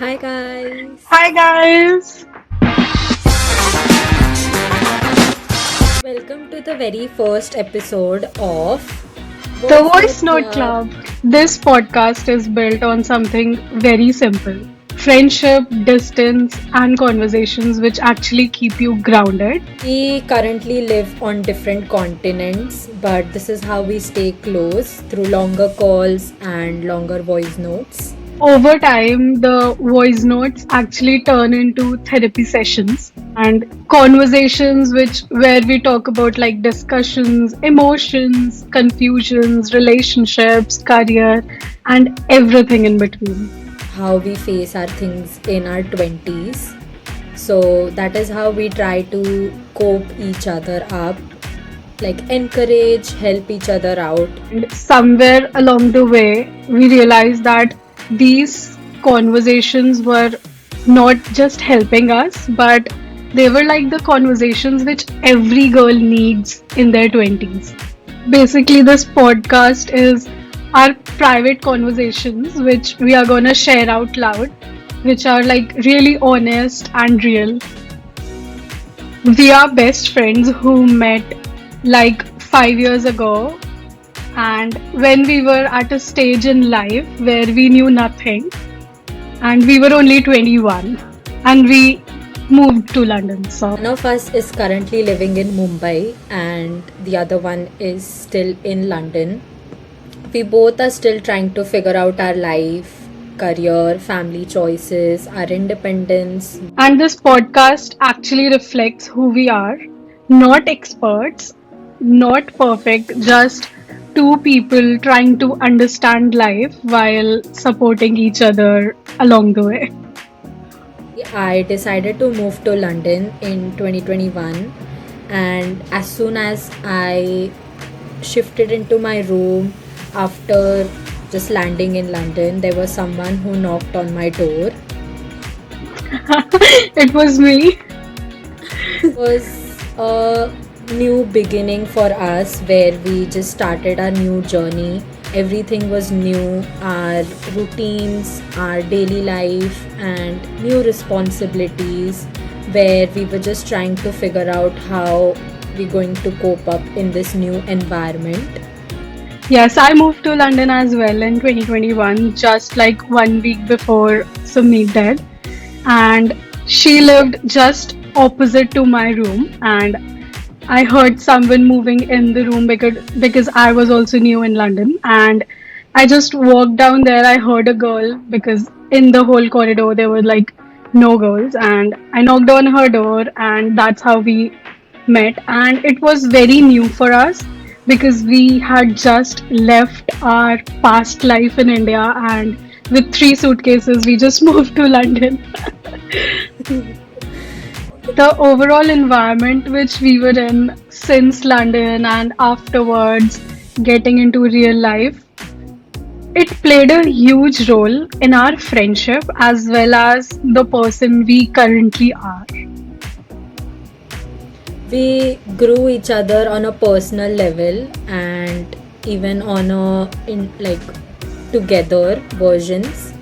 Hi guys, Hi guys, welcome to the very first episode of the Voice Voice Note Note Club. Club. This podcast is built on something very simple: friendship, distance, and conversations which actually keep you grounded. We currently live on different continents, but this is how we stay close through longer calls and longer voice notes. Over time, the voice notes actually turn into therapy sessions and conversations which where we talk about like discussions, emotions, confusions, relationships, career, and everything in between. How we face our things in our 20s. So that is how we try to cope each other up, like encourage, help each other out. And somewhere along the way, we realized that these conversations were not just helping us, but they were like the conversations which every girl needs in their 20s. Basically, this podcast is our private conversations, which we are going to share out loud, which are like really honest and real. We are best friends who met like 5 years ago, and when we were at a stage in life where we knew nothing and we were only 21 and we moved to London. So, One of us is currently living in Mumbai and the other one is still in London. We both are still trying to figure out our life, career, family choices, our independence. and this podcast actually reflects who we are, not experts, not perfect, just two people trying to understand life while supporting each other along the way. I decided to move to London in 2021, and as soon as I shifted into my room after just landing in London, there was someone who knocked on my door. It was me. It was a new beginning for us where we just started our new journey. Everything was new, our routines, our daily life, and new responsibilities, where we were just trying to figure out how we're going to cope up in this new environment. Yes, I moved to London as well in 2021, just like 1 week before Sumit did. And she lived just opposite to my room. And I heard someone moving in the room because I was also new in London. And I just walked down there. I heard a girl because in the whole corridor there were like no girls. And I knocked on her door, and that's how we met. And it was very new for us because we had just left our past life in India, and with three suitcases, we just moved to London. The overall environment which we were in since London and afterwards getting into real life, it played a huge role in our friendship as well as the person we currently are. We grew each other on a personal level and even on a in like together versions.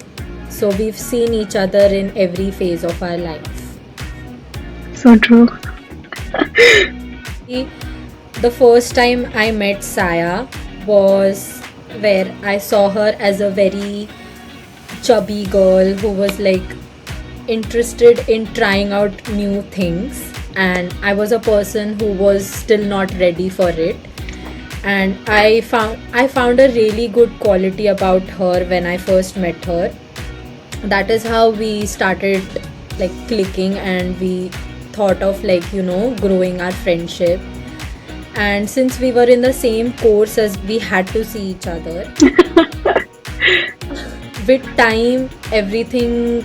So we've seen each other in every phase of our life. So true. The first time I met Saya was where I saw her as a very chubby girl who was like interested in trying out new things, and I was a person who was still not ready for it. And I found a really good quality about her when I first met her. That is how we started like clicking, and we thought of like growing our friendship. And since we were in the same course, as we had to see each other, with time everything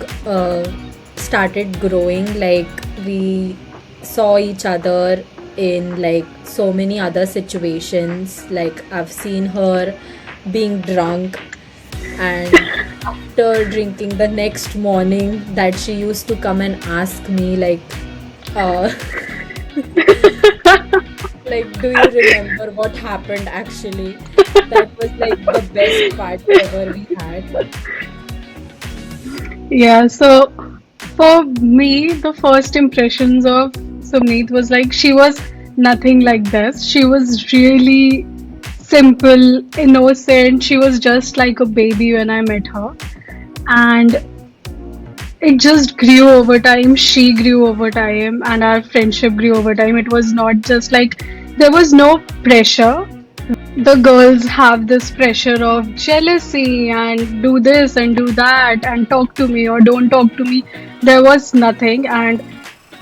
started growing. Like we saw each other in like so many other situations. Like I've seen her being drunk, and after drinking the next morning, that she used to come and ask me like uh, like, do you remember what happened actually? That was like the best part ever we had. Yeah, so for me, the first impressions of Sumneet was like she was nothing like this. She was really simple, innocent. She was just like a baby when I met her. And it just grew over time. She grew over time, and our friendship grew over time. It was not just like there was no pressure. The girls have this pressure of jealousy and do this and do that and talk to me or don't talk to me. There was nothing. And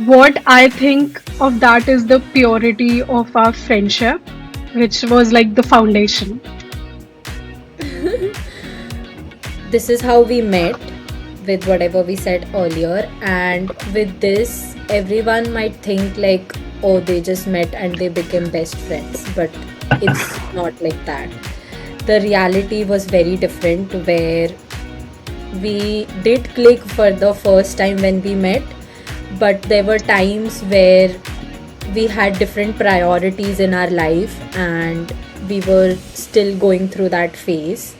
what I think of that is the purity of our friendship, which was like the foundation. This is how we met, with whatever we said earlier, and with this everyone might think like, oh, they just met and they became best friends, but it's not like that. The reality was very different, where we did click for the first time when we met, but there were times where we had different priorities in our life and we were still going through that phase.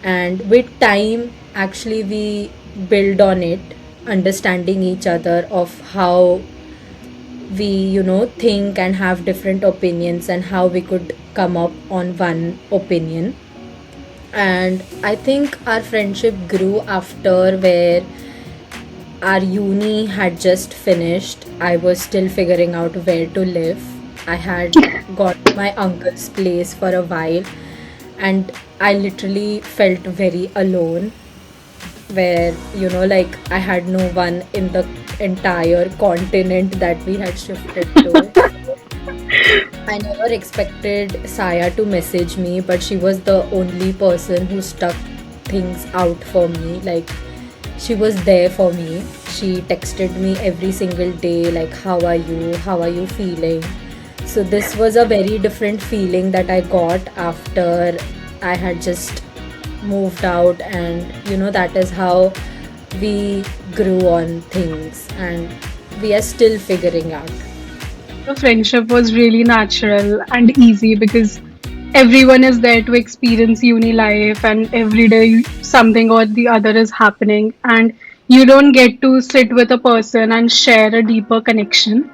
And with time, actually, we build on it, understanding each other of how we, think and have different opinions, and how we could come up on one opinion. And I think our friendship grew after, where our uni had just finished. I was still figuring out where to live. I had got my uncle's place for a while, and I literally felt very alone, where, like, I had no one in the entire continent that we had shifted to. I never expected Saya to message me, but she was the only person who stuck things out for me. Like, she was there for me. She texted me every single day, like, how are you? How are you feeling? So, this was a very different feeling that I got after I had just moved out, and that is how we grew on things, and we are still figuring out. The friendship was really natural and easy because everyone is there to experience uni life, and every day something or the other is happening, and you don't get to sit with a person and share a deeper connection.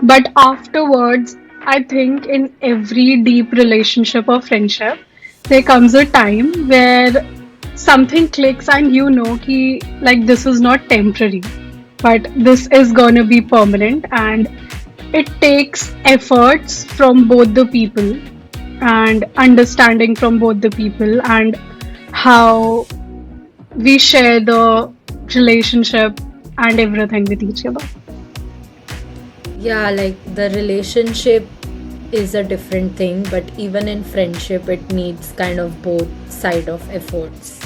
But afterwards, I think in every deep relationship or friendship, there comes a time where something clicks and you know ki, like this is not temporary, but this is gonna be permanent, and it takes efforts from both the people and understanding from both the people and how we share the relationship and everything with each other. Yeah, like, the relationship is a different thing, but even in friendship, it needs kind of both side of efforts.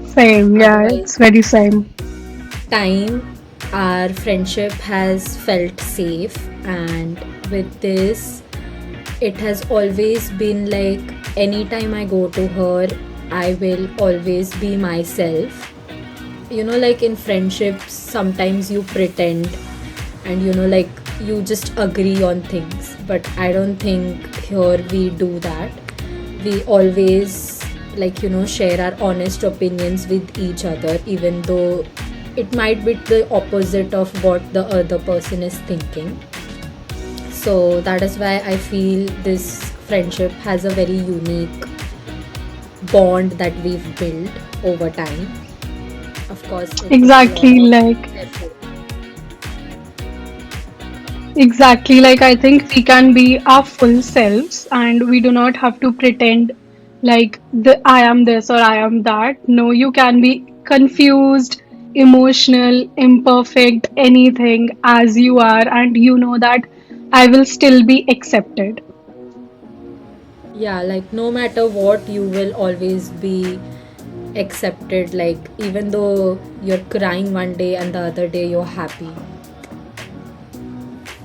Same, yeah, Otherwise, it's very same. time, our friendship has felt safe, and with this, it has always been like, anytime I go to her, I will always be myself. Like, in friendships, sometimes you pretend, and like, you just agree on things, but I don't think here we do that. We always, like, share our honest opinions with each other, even though it might be the opposite of what the other person is thinking. So that is why I feel this friendship has a very unique bond that we've built over time. Of course, it took a lot Exactly, of like effort. exactly like I think we can be our full selves and we do not have to pretend like I am this or I am that. No, you can be confused, emotional, imperfect, anything as you are, and you know that I will still be accepted. Yeah, like, no matter what, you will always be accepted. Like, even though you're crying one day and the other day you're happy.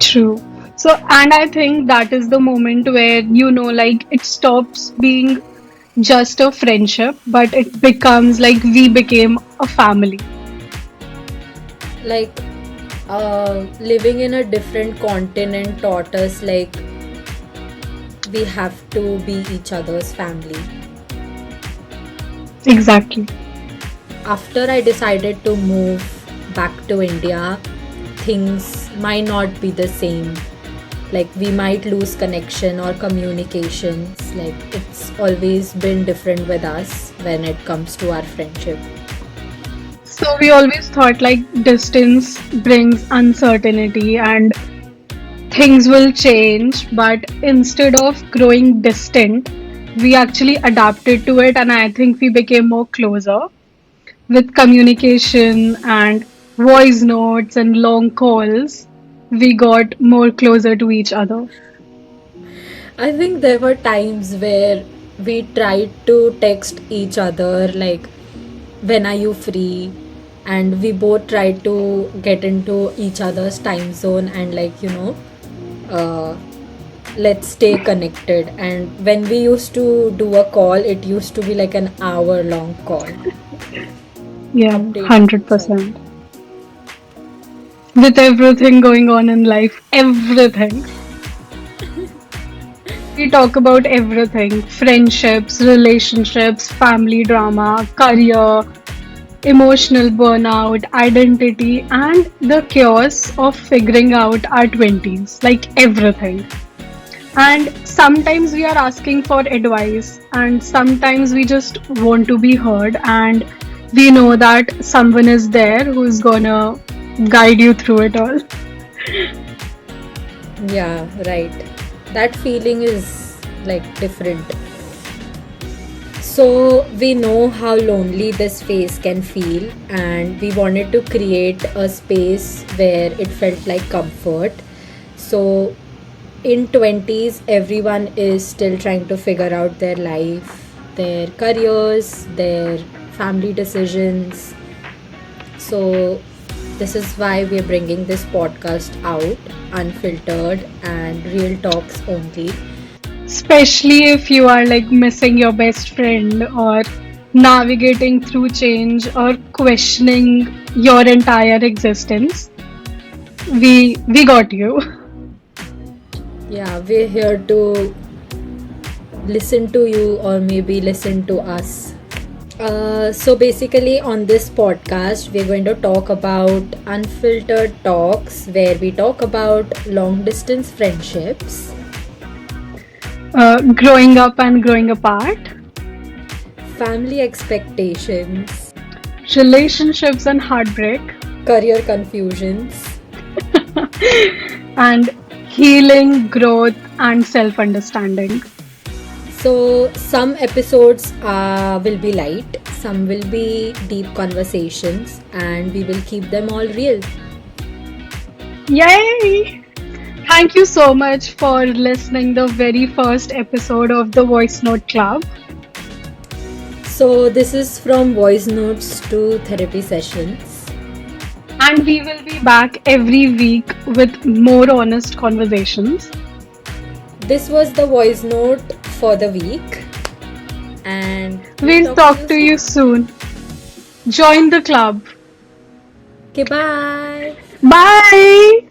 True. So, and I think that is the moment where like it stops being just a friendship, but it becomes like we became a family. Like, living in a different continent taught us, like, we have to be each other's family. Exactly. after I decided to move back to India, things might not be the same. Like we might lose connection or communications. Like it's always been different with us when it comes to our friendship. So we always thought like distance brings uncertainty and things will change, but instead of growing distant, we actually adapted to it, and I think we became more closer with communication and voice notes and long calls. We got more closer to each other. I think there were times where we tried to text each other like, when are you free? And we both tried to get into each other's time zone and, like, uh, let's stay connected. And when we used to do a call, it used to be like an hour long call, Yeah, updating each other. 100%. With everything going on in life, everything. We talk about everything: friendships, relationships, family drama, career, emotional burnout, identity, and the chaos of figuring out our 20s. Like everything. And sometimes we are asking for advice, and sometimes we just want to be heard, and we know that someone is there who's gonna guide you through it all. Yeah, right. That feeling is like different. So, we know how lonely this phase can feel, and we wanted to create a space where it felt like comfort. So, in 20s, everyone is still trying to figure out their life, their careers, their family decisions. So, this is why we're bringing this podcast out, unfiltered and real talks only. Especially if you are like missing your best friend or navigating through change or questioning your entire existence. We got you. Yeah, we're here to listen to you or maybe listen to us. So basically, on this podcast, we're going to talk about unfiltered talks where we talk about long distance friendships, Growing up and growing apart, family expectations, relationships and heartbreak, career confusions. and healing, growth, and self understanding. So, some episodes will be light, some will be deep conversations, and we will keep them all real. Yay! Thank you so much for listening the very first episode of the Voice Note Club. So, this is from voice notes to therapy sessions. And we will be back every week with more honest conversations. This was the voice note for the week, and We'll talk to you soon. Join the club. Okay, bye. Bye!